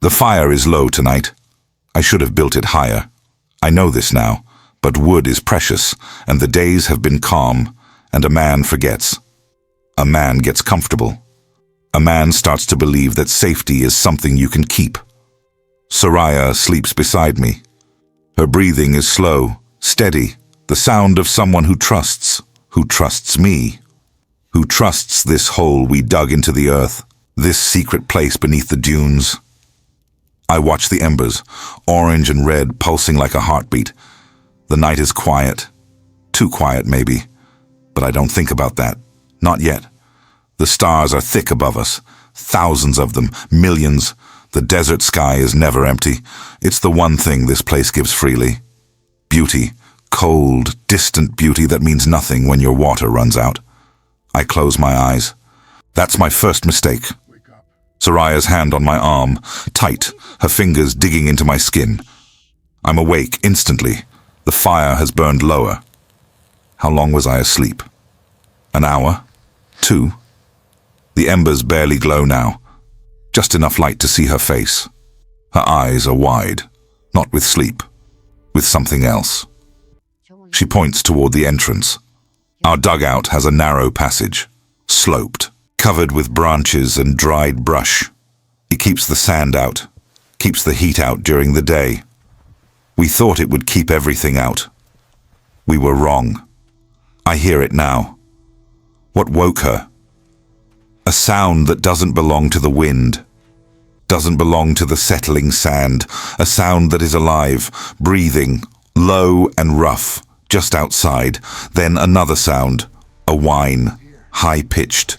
The fire is low tonight. I should have built it higher. I know this now, but wood is precious, and the days have been calm, and a man forgets. A man gets comfortable. A man starts to believe that safety is something you can keep. Soraya sleeps beside me. Her breathing is slow, steady, the sound of someone who trusts me, who trusts this hole we dug into the earth, this secret place beneath the dunes. I watch the embers, orange and red, pulsing like a heartbeat. The night is quiet. Too quiet, maybe. But I don't think about that. Not yet. The stars are thick above us. Thousands of them, millions. The desert sky is never empty. It's the one thing this place gives freely. Beauty. Cold, distant beauty that means nothing when your water runs out. I close my eyes. That's my first mistake. Soraya's hand on my arm, tight, her fingers digging into my skin. I'm awake instantly. The fire has burned lower. How long was I asleep? An hour? 2? The embers barely glow now. Just enough light to see her face. Her eyes are wide, not with sleep, with something else. She points toward the entrance. Our dugout has a narrow passage, sloped, covered with branches and dried brush. It keeps the sand out, keeps the heat out during the day. We thought it would keep everything out. We were wrong. I hear it now. What woke her? A sound that doesn't belong to the wind, doesn't belong to the settling sand, a sound that is alive, breathing, low and rough, just outside. Then another sound, a whine, high-pitched,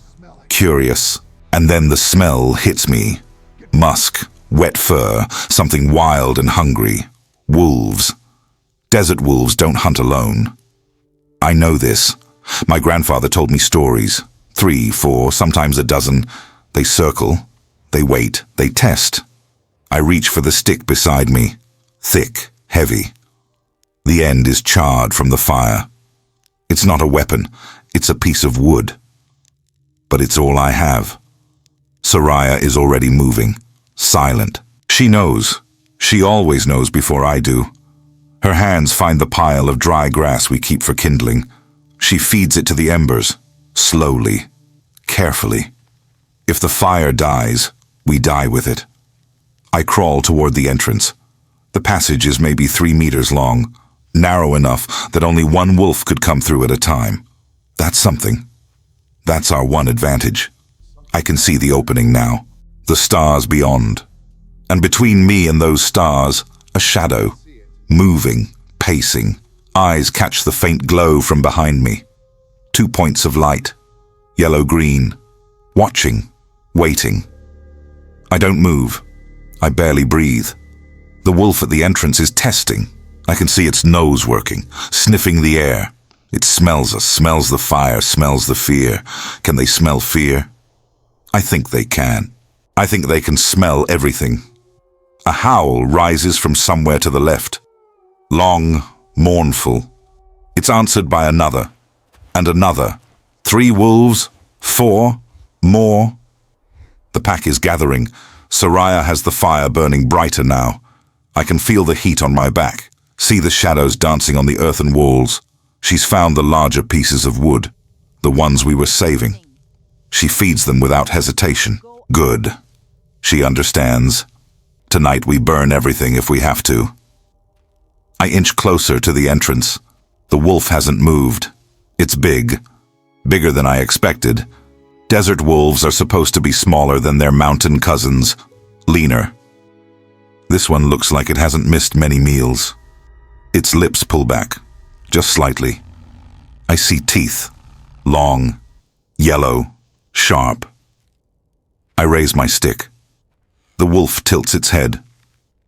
curious. And then the smell hits me. Musk, wet fur, something wild and hungry. Wolves. Desert wolves don't hunt alone. I know this. My grandfather told me stories. 3, 4, sometimes a dozen. They circle, they wait, they test. I reach for the stick beside me. Thick, heavy. The end is charred from the fire. It's not a weapon, it's a piece of wood. But it's all I have. Soraya is already moving, silent. She knows. She always knows before I do. Her hands find the pile of dry grass we keep for kindling. She feeds it to the embers, slowly, carefully. If the fire dies, we die with it. I crawl toward the entrance. The passage is maybe 3 meters long, narrow enough that only one wolf could come through at a time. That's something. That's our one advantage. I can see the opening now, the stars beyond. And between me and those stars, a shadow, moving, pacing. Eyes catch the faint glow from behind me. 2 points of light, yellow-green, watching, waiting. I don't move. I barely breathe. The wolf at the entrance is testing. I can see its nose working, sniffing the air. It smells us, smells the fire, smells the fear. Can they smell fear? I think they can. I think they can smell everything. A howl rises from somewhere to the left. Long, mournful. It's answered by another, and another. 3 wolves, 4, more. The pack is gathering. Soraya has the fire burning brighter now. I can feel the heat on my back, see the shadows dancing on the earthen walls. She's found the larger pieces of wood, the ones we were saving. She feeds them without hesitation. Good. She understands. Tonight we burn everything if we have to. I inch closer to the entrance. The wolf hasn't moved. It's big. Bigger than I expected. Desert wolves are supposed to be smaller than their mountain cousins, leaner. This one looks like it hasn't missed many meals. Its lips pull back, just slightly. I see teeth, long, yellow, sharp. I raise my stick. The wolf tilts its head.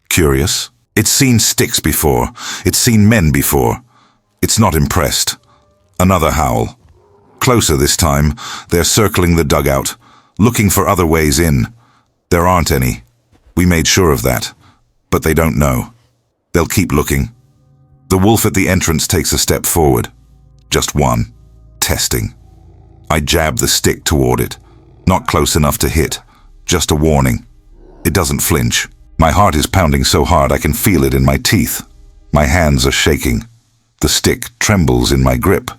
Curious. It's seen sticks before. It's seen men before. It's not impressed. Another howl. Closer this time. They're circling the dugout, looking for other ways in. There aren't any. We made sure of that. But they don't know. They'll keep looking. The wolf at the entrance takes a step forward. Just one. Testing. I jab the stick toward it. Not close enough to hit. Just a warning. It doesn't flinch. My heart is pounding so hard I can feel it in my teeth. My hands are shaking. The stick trembles in my grip.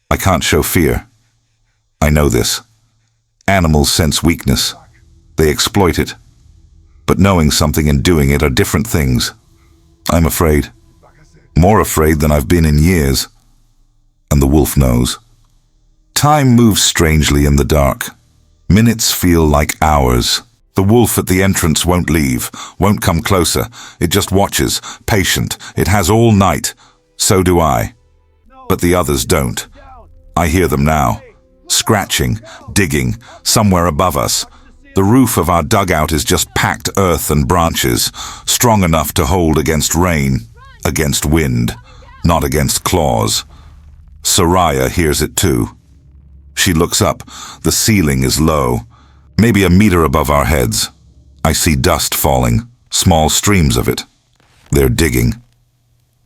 I can't show fear. I know this. Animals sense weakness. They exploit it. But knowing something and doing it are different things. I'm afraid. More afraid than I've been in years. And the wolf knows. Time moves strangely in the dark. Minutes feel like hours. The wolf at the entrance won't leave, won't come closer. It just watches, patient. It has all night. So do I. But the others don't. I hear them now. Scratching, digging, somewhere above us. The roof of our dugout is just packed earth and branches, strong enough to hold against rain, against wind, not against claws. Soraya hears it too. She looks up. The ceiling is low, maybe a meter above our heads. I see dust falling, small streams of it. They're digging.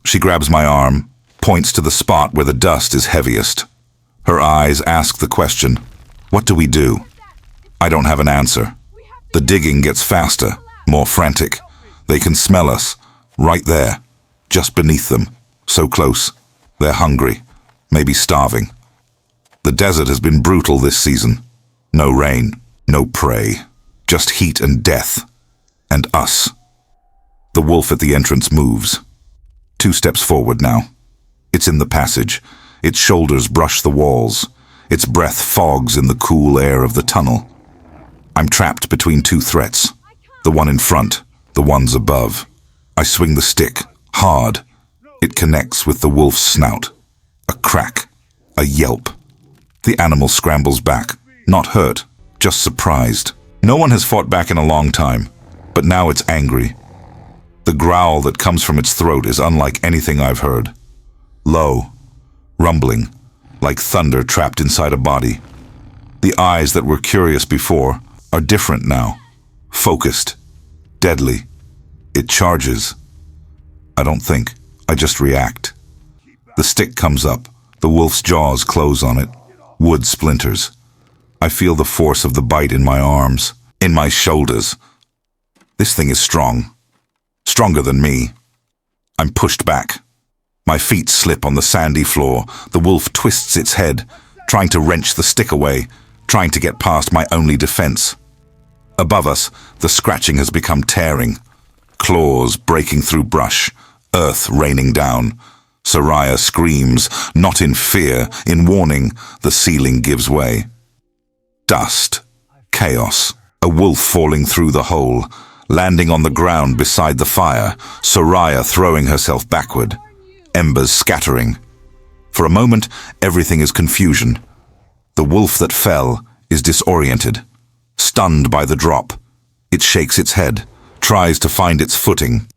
She grabs my arm, points to the spot where the dust is heaviest. Her eyes ask the question, what do we do? I don't have an answer. The digging gets faster, more frantic. They can smell us, right there, just beneath them, so close. They're hungry, maybe starving. The desert has been brutal this season. No rain, no prey, just heat and death. And us. The wolf at the entrance moves. 2 steps forward now. It's in the passage. Its shoulders brush the walls. Its breath fogs in the cool air of the tunnel. I'm trapped between 2 threats. The one in front, the ones above. I swing the stick, hard. It connects with the wolf's snout. A crack, a yelp. The animal scrambles back, not hurt, just surprised. No one has fought back in a long time, but now it's angry. The growl that comes from its throat is unlike anything I've heard. Low, rumbling, like thunder trapped inside a body. The eyes that were curious before are different now, focused, deadly. It charges. I don't think, I just react. The stick comes up, the wolf's jaws close on it. Wood splinters. I feel the force of the bite in my arms, in my shoulders. This thing is strong. Stronger than me. I'm pushed back. My feet slip on the sandy floor. The wolf twists its head, trying to wrench the stick away, trying to get past my only defense. Above us, the scratching has become tearing. Claws breaking through brush, earth raining down. Soraya screams, not in fear, in warning. The ceiling gives way. Dust. Chaos. A wolf falling through the hole, landing on the ground beside the fire. Soraya throwing herself backward. Embers scattering. For a moment, everything is confusion. The wolf that fell is disoriented, stunned by the drop. It shakes its head, tries to find its footing.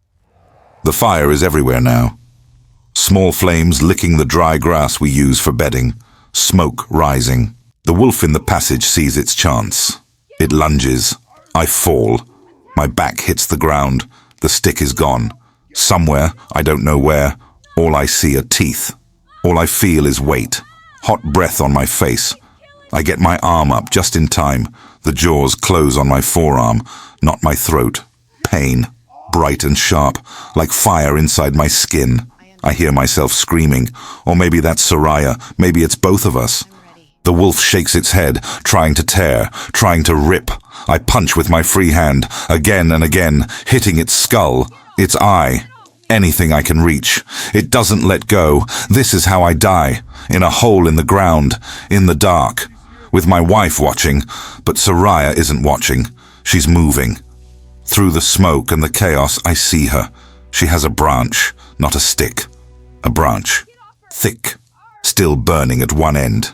The fire is everywhere now. Small flames licking the dry grass we use for bedding, smoke rising. The wolf in the passage sees its chance. It lunges. I fall. My back hits the ground. The stick is gone. Somewhere, I don't know where, all I see are teeth. All I feel is weight, hot breath on my face. I get my arm up just in time. The jaws close on my forearm, not my throat. Pain, bright and sharp, like fire inside my skin. I hear myself screaming, or maybe that's Soraya, maybe it's both of us. The wolf shakes its head, trying to tear, trying to rip. I punch with my free hand, again and again, hitting its skull, its eye, anything I can reach. It doesn't let go. This is how I die, in a hole in the ground, in the dark, with my wife watching, but Soraya isn't watching. She's moving. Through the smoke and the chaos, I see her. She has a branch, not a stick. A branch, thick, still burning at one end.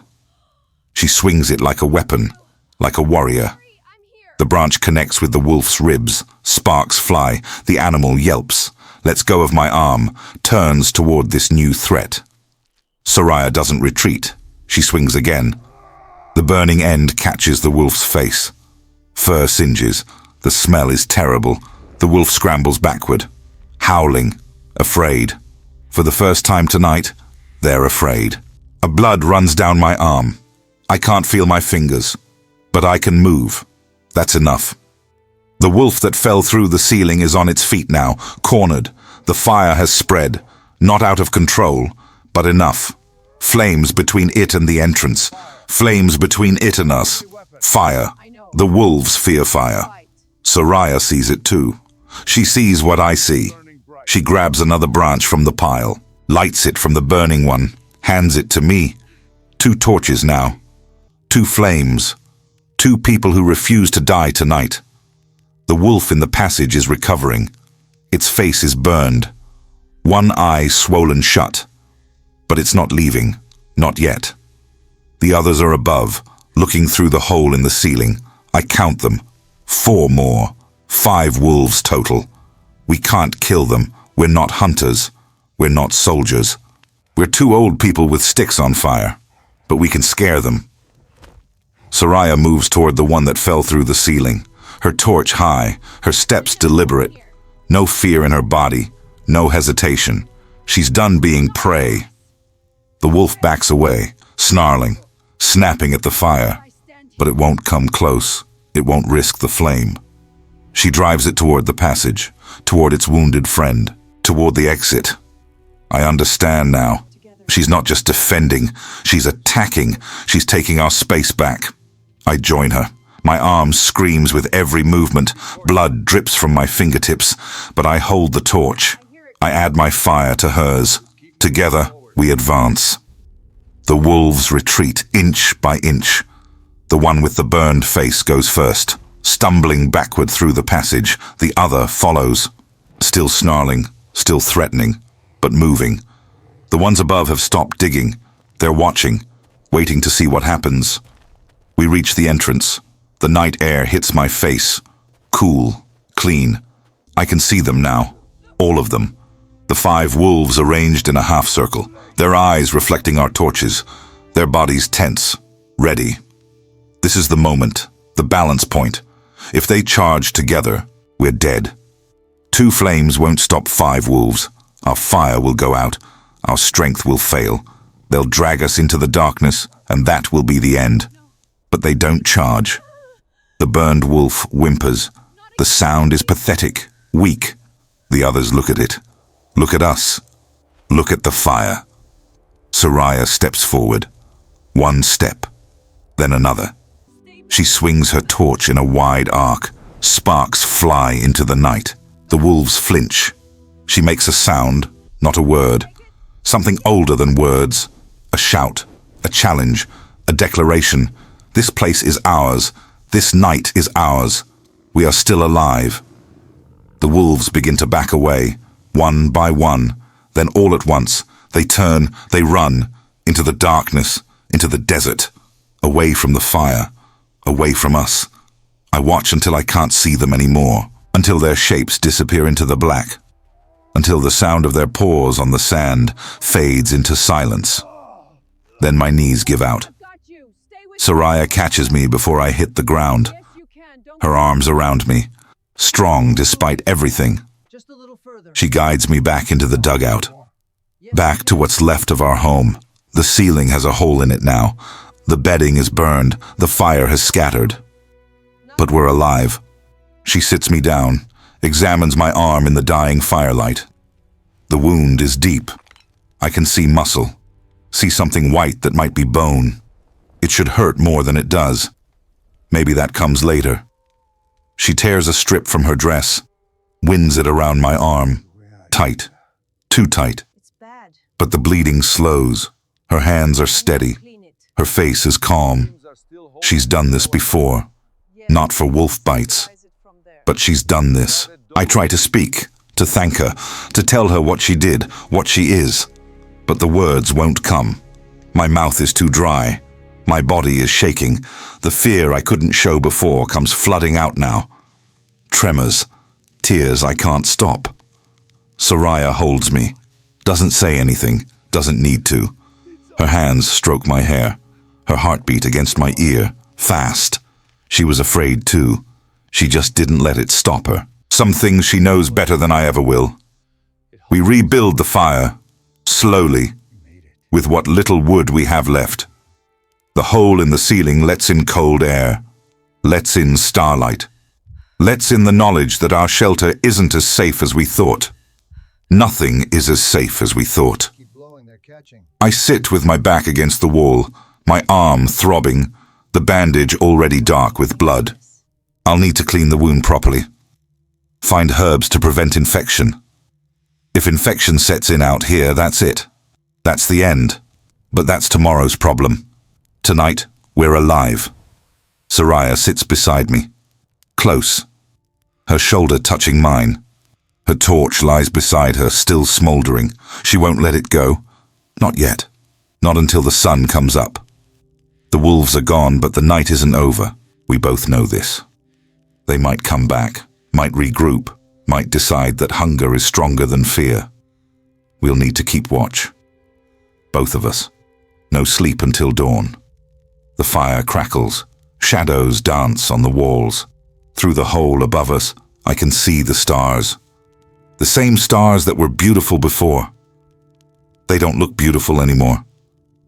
She swings it like a weapon, like a warrior. The branch connects with the wolf's ribs. Sparks fly. The animal yelps, lets go of my arm, turns toward this new threat. Soraya doesn't retreat. She swings again. The burning end catches the wolf's face. Fur singes. The smell is terrible. The wolf scrambles backward, howling, afraid. For the first time tonight, they're afraid. A blood runs down my arm. I can't feel my fingers, but I can move. That's enough. The wolf that fell through the ceiling is on its feet now, cornered. The fire has spread, not out of control, but enough. Flames between it and the entrance. Flames between it and us. Fire. The wolves fear fire. Soraya sees it too. She sees what I see. She grabs another branch from the pile, lights it from the burning one, hands it to me. 2 torches now. 2 flames. 2 people who refuse to die tonight. The wolf in the passage is recovering. Its face is burned. One eye swollen shut. But it's not leaving. Not yet. The others are above, looking through the hole in the ceiling. I count them. 4 more. 5 wolves total. We can't kill them. We're not hunters. We're not soldiers. We're 2 old people with sticks on fire. But we can scare them. Soraya moves toward the one that fell through the ceiling. Her torch high, her steps deliberate. No fear in her body, no hesitation. She's done being prey. The wolf backs away, snarling, snapping at the fire. But it won't come close. It won't risk the flame. She drives it toward the passage, toward its wounded friend, toward the exit. I understand now. She's not just defending, she's attacking. She's taking our space back. I join her. My arm screams with every movement. Blood drips from my fingertips, but I hold the torch. I add my fire to hers. Together, we advance. The wolves retreat inch by inch. The one with the burned face goes first, stumbling backward through the passage. The other follows, still snarling, still threatening, but moving. The ones above have stopped digging. They're watching, waiting to see what happens. We reach the entrance. The night air hits my face. Cool, clean. I can see them now. All of them. The 5 wolves arranged in a half circle, their eyes reflecting our torches, their bodies tense, ready. This is the moment, the balance point. If they charge together, we're dead. 2 flames won't stop 5 wolves. Our fire will go out. Our strength will fail. They'll drag us into the darkness, and that will be the end. But they don't charge. The burned wolf whimpers. The sound is pathetic, weak. The others look at it. Look at us. Look at the fire. Soraya steps forward. 1 step, then another. She swings her torch in a wide arc. Sparks fly into the night. The wolves flinch. She makes a sound, not a word. Something older than words. A shout, a challenge, a declaration. This place is ours. This night is ours. We are still alive. The wolves begin to back away, one by one. Then all at once, they turn, they run, into the darkness, into the desert, away from the fire, away from us. I watch until I can't see them anymore, until their shapes disappear into the black, until the sound of their paws on the sand fades into silence. Then my knees give out. Soraya catches me before I hit the ground. Her arms around me, strong despite everything. She guides me back into the dugout, back to what's left of our home. The ceiling has a hole in it now. The bedding is burned. The fire has scattered. But we're alive. She sits me down, examines my arm in the dying firelight. The wound is deep. I can see muscle, see something white that might be bone. It should hurt more than it does. Maybe that comes later. She tears a strip from her dress, winds it around my arm. Tight. Too tight. But the bleeding slows. Her hands are steady. Her face is calm. She's done this before. Not for wolf bites. But she's done this. I try to speak, to thank her, to tell her what she did, what she is. But the words won't come. My mouth is too dry. My body is shaking. The fear I couldn't show before comes flooding out now. Tremors. Tears I can't stop. Soraya holds me. Doesn't say anything. Doesn't need to. Her hands stroke my hair. Her heartbeat against my ear. Fast. She was afraid too. She just didn't let it stop her. Some things she knows better than I ever will. We rebuild the fire. Slowly. With what little wood we have left. The hole in the ceiling lets in cold air. Lets in starlight. Lets in the knowledge that our shelter isn't as safe as we thought. Nothing is as safe as we thought. I sit with my back against the wall, my arm throbbing, the bandage already dark with blood. I'll need to clean the wound properly. Find herbs to prevent infection. If infection sets in out here, that's it. That's the end. But that's tomorrow's problem. Tonight, we're alive. Soraya sits beside me. Close. Her shoulder touching mine. Her torch lies beside her, still smouldering. She won't let it go. Not yet. Not until the sun comes up. The wolves are gone, but the night isn't over. We both know this. They might come back, might regroup, might decide that hunger is stronger than fear. We'll need to keep watch. Both of us. No sleep until dawn. The fire crackles. Shadows dance on the walls. Through the hole above us, I can see the stars. The same stars that were beautiful before. They don't look beautiful anymore.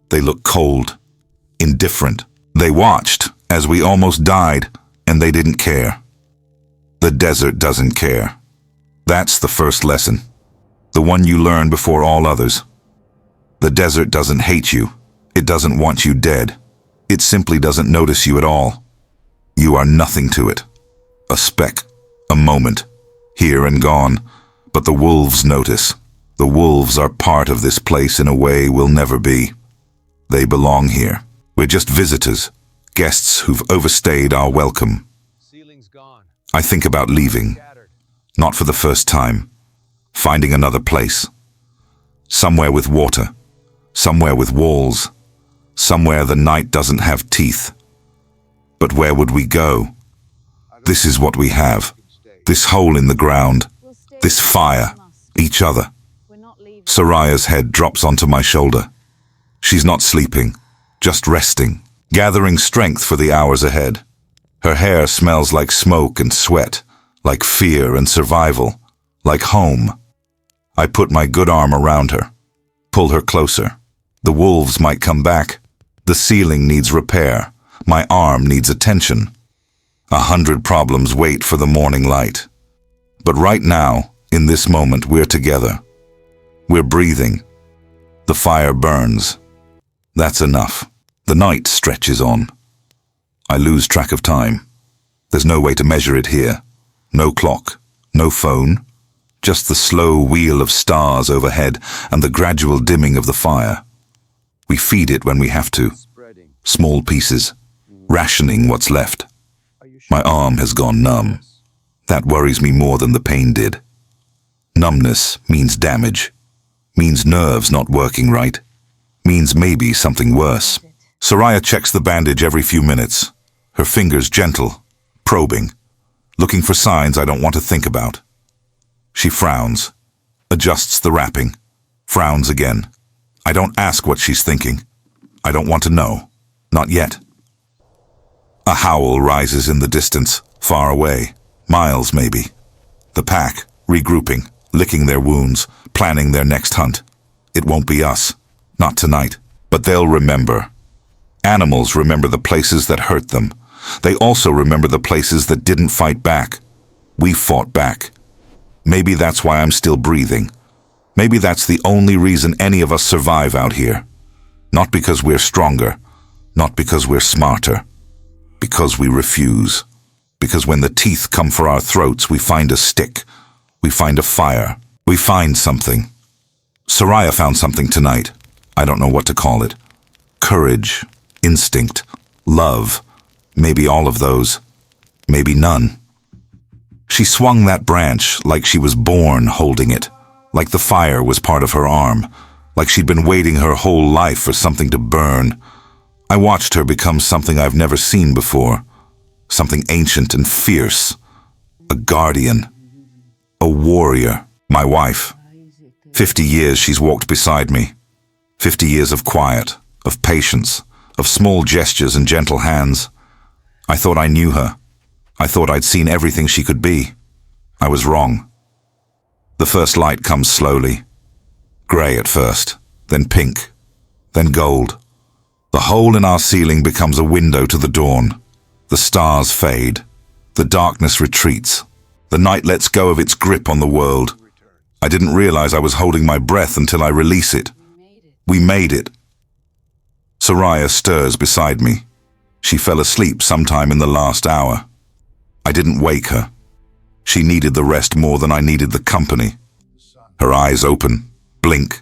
They look cold, indifferent. They watched as we almost died, and they didn't care. The desert doesn't care. That's the first lesson. The one you learn before all others. The desert doesn't hate you. It doesn't want you dead. It simply doesn't notice you at all. You are nothing to it. A speck, a moment, here and gone. But the wolves notice. The wolves are part of this place in a way we'll never be. They belong here. We're just visitors, guests who've overstayed our welcome. I think about leaving. Not for the first time. Finding another place. Somewhere with water. Somewhere with walls. Somewhere the night doesn't have teeth. But where would we go? This is what we have. This hole in the ground. This fire. Each other. Soraya's head drops onto my shoulder. She's not sleeping, just resting, gathering strength for the hours ahead. Her hair smells like smoke and sweat, like fear and survival, like home. I put my good arm around her, pull her closer. The wolves might come back. The ceiling needs repair. My arm needs attention. 100 problems wait for the morning light. But right now, in this moment, we're together. We're breathing. The fire burns. That's enough. The night stretches on. I lose track of time. There's no way to measure it here. No clock, no phone, just the slow wheel of stars overhead and the gradual dimming of the fire. We feed it when we have to. Small pieces, rationing what's left. My arm has gone numb. That worries me more than the pain did. Numbness means damage. Means nerves not working right. Means maybe something worse. Soraya checks the bandage every few minutes. Her fingers gentle, probing, looking for signs I don't want to think about. She frowns, adjusts the wrapping, frowns again. I don't ask what she's thinking. I don't want to know. Not yet. A howl rises in the distance, far away, miles maybe. The pack, regrouping, licking their wounds, planning their next hunt. It won't be us. Not tonight. But they'll remember. Animals remember the places that hurt them. They also remember the places that didn't fight back. We fought back. Maybe that's why I'm still breathing. Maybe that's the only reason any of us survive out here. Not because we're stronger. Not because we're smarter. Because we refuse. Because when the teeth come for our throats, we find a stick. We find a fire. We find something. Soraya found something tonight. I don't know what to call it. Courage, instinct, love. Maybe all of those. Maybe none. She swung that branch like she was born holding it. Like the fire was part of her arm. Like she'd been waiting her whole life for something to burn. I watched her become something I've never seen before. Something ancient and fierce. A guardian. A warrior. My wife. 50 years she's walked beside me. 50 years of quiet, of patience, of small gestures and gentle hands. I thought I knew her. I thought I'd seen everything she could be. I was wrong. The first light comes slowly. Grey at first, then pink, then gold. The hole in our ceiling becomes a window to the dawn. The stars fade. The darkness retreats. The night lets go of its grip on the world. I didn't realize I was holding my breath until I release it. We made it. Soraya stirs beside me. She fell asleep sometime in the last hour. I didn't wake her. She needed the rest more than I needed the company. Her eyes open, blink,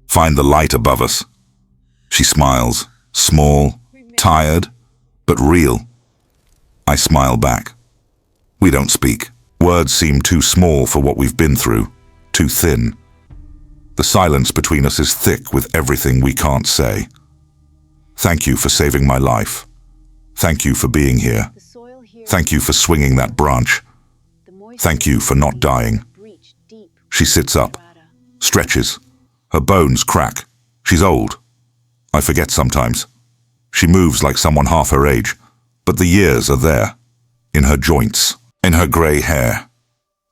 find the light above us. She smiles, small, tired, but real. I smile back. We don't speak. Words seem too small for what we've been through, too thin. The silence between us is thick with everything we can't say. Thank you for saving my life. Thank you for being here. Thank you for swinging that branch. Thank you for not dying. She sits up, stretches. Her bones crack. She's old. I forget sometimes. She moves like someone half her age, but the years are there, in her joints, in her grey hair,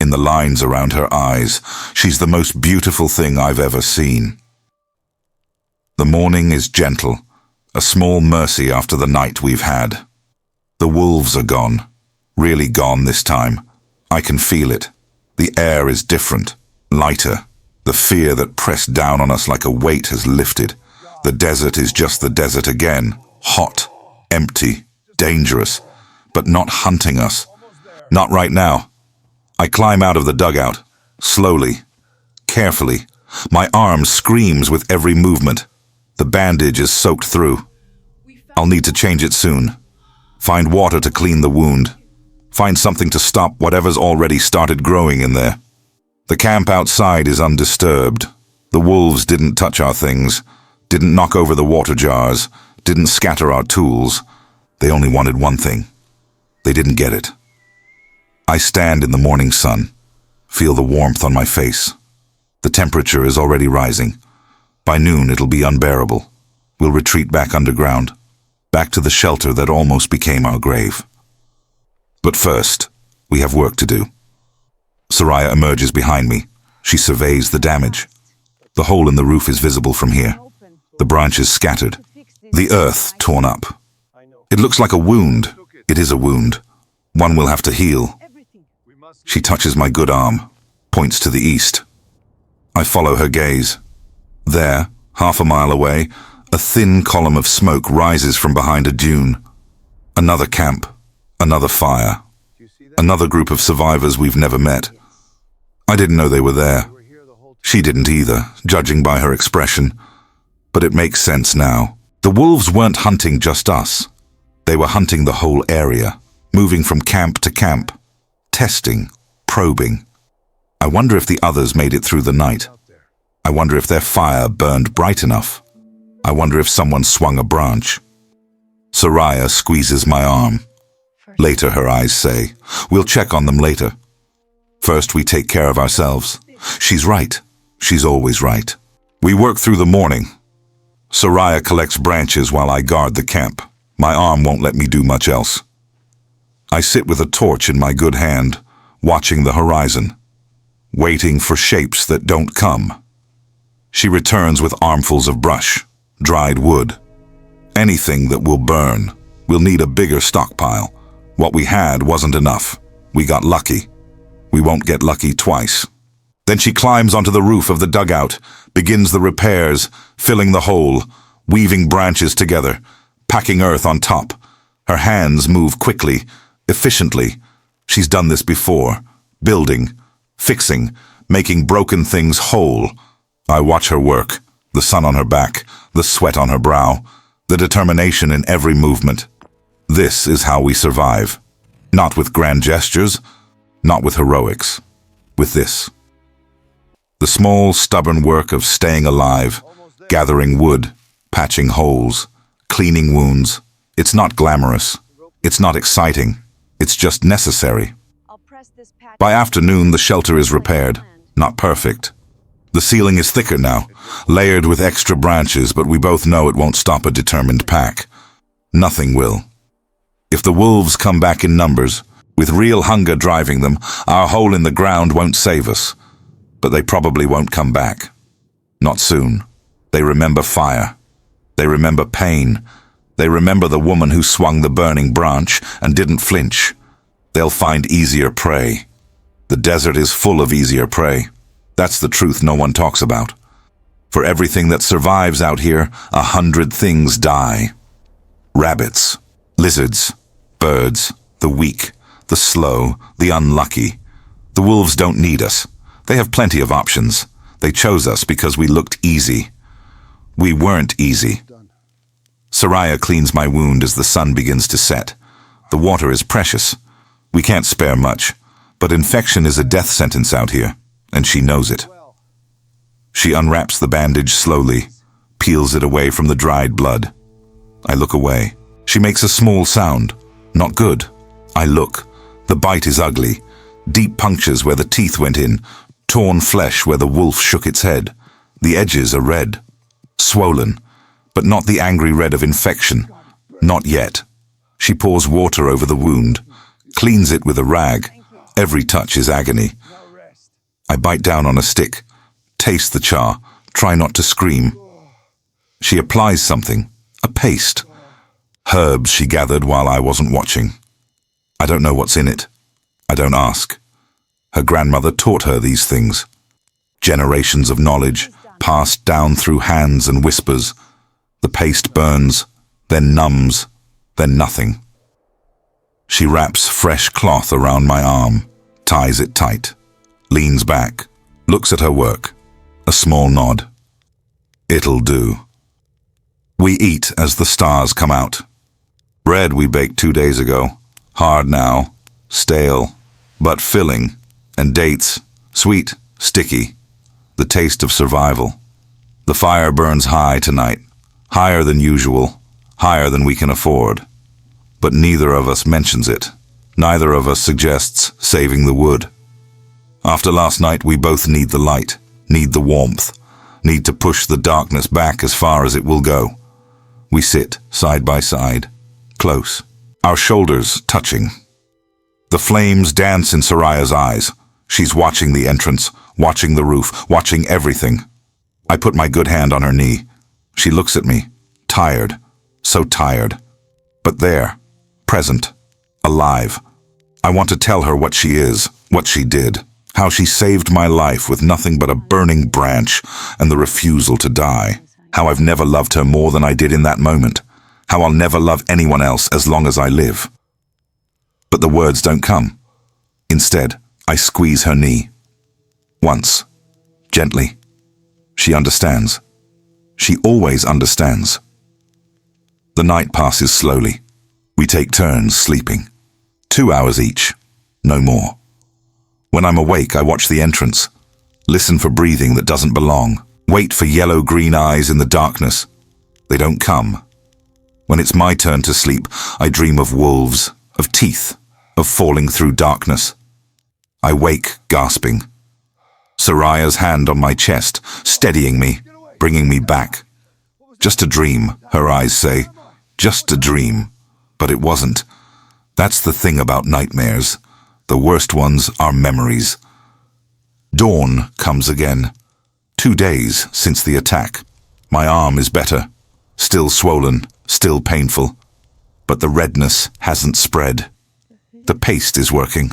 in the lines around her eyes. She's the most beautiful thing I've ever seen. The morning is gentle, a small mercy after the night we've had. The wolves are gone, really gone this time. I can feel it. The air is different, lighter. The fear that pressed down on us like a weight has lifted. The desert is just the desert again, hot, empty, dangerous, but not hunting us. Not right now. I climb out of the dugout, slowly, carefully. My arm screams with every movement. The bandage is soaked through. I'll need to change it soon. Find water to clean the wound. Find something to stop whatever's already started growing in there. The camp outside is undisturbed. The wolves didn't touch our things, didn't knock over the water jars, didn't scatter our tools. They only wanted one thing. They didn't get it. I stand in the morning sun, feel the warmth on my face. The temperature is already rising. By noon it'll be unbearable. We'll retreat back underground, back to the shelter that almost became our grave. But first, we have work to do. Soraya emerges behind me. She surveys the damage. The hole in the roof is visible from here. The branches scattered. The earth torn up. It looks like a wound. It is a wound. One will have to heal. She touches my good arm, points to the east. I follow her gaze. There, half a mile away, a thin column of smoke rises from behind a dune. Another camp, another fire, another group of survivors we've never met. I didn't know they were there. She didn't either, judging by her expression. But it makes sense now. The wolves weren't hunting just us. They were hunting the whole area, moving from camp to camp, testing, probing. I wonder if the others made it through the night. I wonder if their fire burned bright enough. I wonder if someone swung a branch. Soraya squeezes my arm. Later, her eyes say, we'll check on them later. First, we take care of ourselves. She's right. She's always right. We work through the morning. Soraya collects branches while I guard the camp. My arm won't let me do much else. I sit with a torch in my good hand, watching the horizon, waiting for shapes that don't come. She returns with armfuls of brush, dried wood. Anything that will burn. We'll need a bigger stockpile. What we had wasn't enough. We got lucky. We won't get lucky twice. Then she climbs onto the roof of the dugout, begins the repairs, filling the hole, weaving branches together, packing earth on top. Her hands move quickly, efficiently. She's done this before, building, fixing, making broken things whole. I watch her work, the sun on her back, the sweat on her brow, the determination in every movement. This is how we survive. Not with grand gestures, not with heroics, with this. The small, stubborn work of staying alive, gathering wood, patching holes, cleaning wounds. It's not glamorous. It's not exciting. It's just necessary. By afternoon, the shelter is repaired, not perfect. The ceiling is thicker now, layered with extra branches, but we both know it won't stop a determined pack. Nothing will. If the wolves come back in numbers, with real hunger driving them, our hole in the ground won't save us. But they probably won't come back. Not soon. They remember fire. They remember pain. They remember the woman who swung the burning branch and didn't flinch. they'll find easier prey. The desert is full of easier prey. That's the truth no one talks about. For everything that survives out here, 100 things die. Rabbits, lizards, birds, the weak, the slow, the unlucky. The wolves don't need us. They have plenty of options. They chose us because we looked easy. We weren't easy. Soraya cleans my wound as the sun begins to set. The water is precious. We can't spare much, but infection is a death sentence out here, and she knows it. She unwraps the bandage slowly, peels it away from the dried blood. I look away. She makes a small sound. Not good. I look. The bite is ugly. Deep punctures where the teeth went in, torn flesh where the wolf shook its head. The edges are red. Swollen, but not the angry red of infection. Not yet. She pours water over the wound, cleans it with a rag. Every touch is agony. I bite down on a stick, taste the char, try not to scream. She applies something, a paste. Herbs she gathered while I wasn't watching. I don't know what's in it. I don't ask. Her grandmother taught her these things. Generations of knowledge, passed down through hands and whispers. The paste burns, then numbs, then nothing. She wraps fresh cloth around my arm, ties it tight, leans back, looks at her work. A small nod. It'll do. We eat as the stars come out. Bread we baked 2 days ago. Hard now, stale, but filling. And dates, sweet, sticky. The taste of survival. The fire burns high tonight. Higher than usual. Higher than we can afford. But neither of us mentions it. Neither of us suggests saving the wood. After last night, we both need the light. Need the warmth, need to push the darkness back as far as it will go. We sit side by side, close, our shoulders touching. The flames dance in Soraya's eyes. She's watching the entrance, watching the roof, watching everything. I put my good hand on her knee. She looks at me, tired, so tired. But there, present, alive. I want to tell her what she is, what she did. How she saved my life with nothing but a burning branch and the refusal to die. How I've never loved her more than I did in that moment. How I'll never love anyone else as long as I live. But the words don't come. Instead, I squeeze her knee. Once. Gently. She understands. She always understands. The night passes slowly. We take turns sleeping. 2 hours each. No more. When I'm awake, I watch the entrance, listen for breathing that doesn't belong, wait for yellow-green eyes in the darkness. They don't come. When it's my turn to sleep, I dream of wolves, of teeth, of falling through darkness. I wake, gasping. Soraya's hand on my chest, steadying me, bringing me back. Just a dream, her eyes say. Just a dream. But it wasn't. That's the thing about nightmares. The worst ones are memories. Dawn comes again. 2 days since the attack. My arm is better. Still swollen, still painful. But the redness hasn't spread. The paste is working.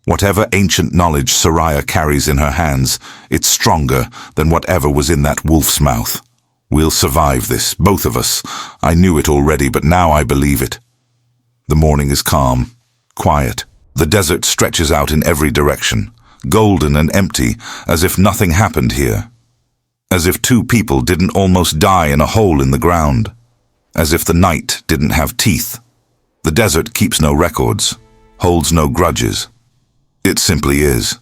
Whatever ancient knowledge Soraya carries in her hands, it's stronger than whatever was in that wolf's mouth. We'll survive this, both of us. I knew it already, but now I believe it. The morning is calm, quiet. The desert stretches out in every direction, golden and empty, as if nothing happened here. As if 2 people didn't almost die in a hole in the ground. As if the night didn't have teeth. The desert keeps no records, holds no grudges. It simply is.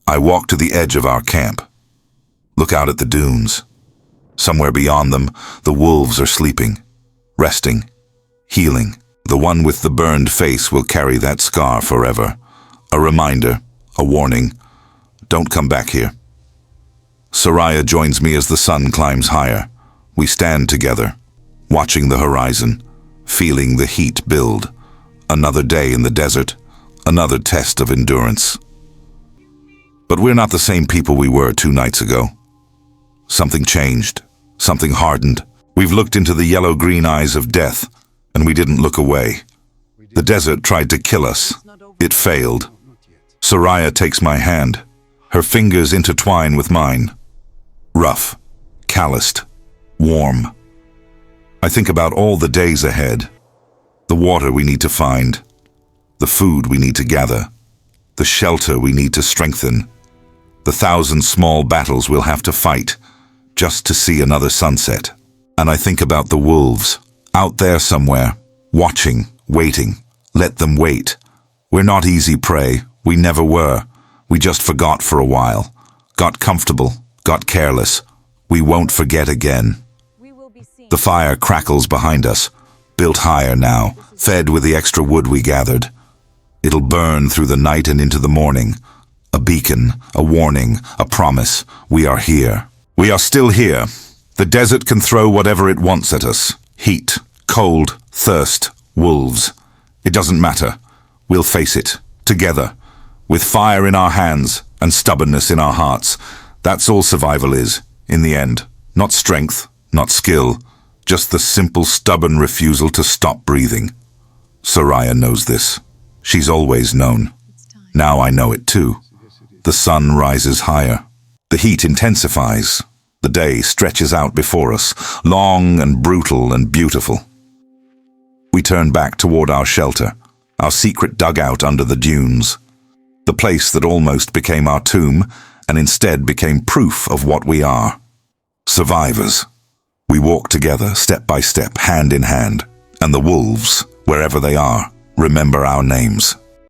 I walk to the edge of our camp. Look out at the dunes. Somewhere beyond them, the wolves are sleeping, resting, healing. The one with the burned face will carry that scar forever. A reminder, a warning. Don't come back here. Soraya joins me as the sun climbs higher. We stand together, watching the horizon, feeling the heat build. Another day in the desert, another test of endurance. But we're not the same people we were 2 nights ago. Something changed, something hardened. We've looked into the yellow-green eyes of death, and we didn't look away. The desert tried to kill us, It failed. Soraya takes my hand. Her fingers intertwine with mine. Rough, calloused, warm. I think about all the days ahead. The water we need to find. The food we need to gather. The shelter we need to strengthen. The 1,000 small battles we'll have to fight just to see another sunset. And I think about the wolves, out there somewhere, watching, waiting. Let them wait. We're not easy prey. We never were. We just forgot for a while. Got comfortable, got careless. We won't forget again. The fire crackles behind us, built higher now, fed with the extra wood we gathered. It'll burn through the night and into the morning. A beacon, a warning, a promise. We are here. We are still here. The desert can throw whatever it wants at us. Heat, cold, thirst, wolves. It doesn't matter. We'll face it, together, with fire in our hands and stubbornness in our hearts. That's all survival is, in the end. Not strength, not skill, just the simple, stubborn refusal to stop breathing. Soraya knows this. She's always known. Now I know it too. The sun rises higher. The heat intensifies. The day stretches out before us, long and brutal and beautiful. We turn back toward our shelter, our secret dugout under the dunes. The place that almost became our tomb and instead became proof of what we are. Survivors. We walk together, step by step, hand in hand. And the wolves, wherever they are, remember our names.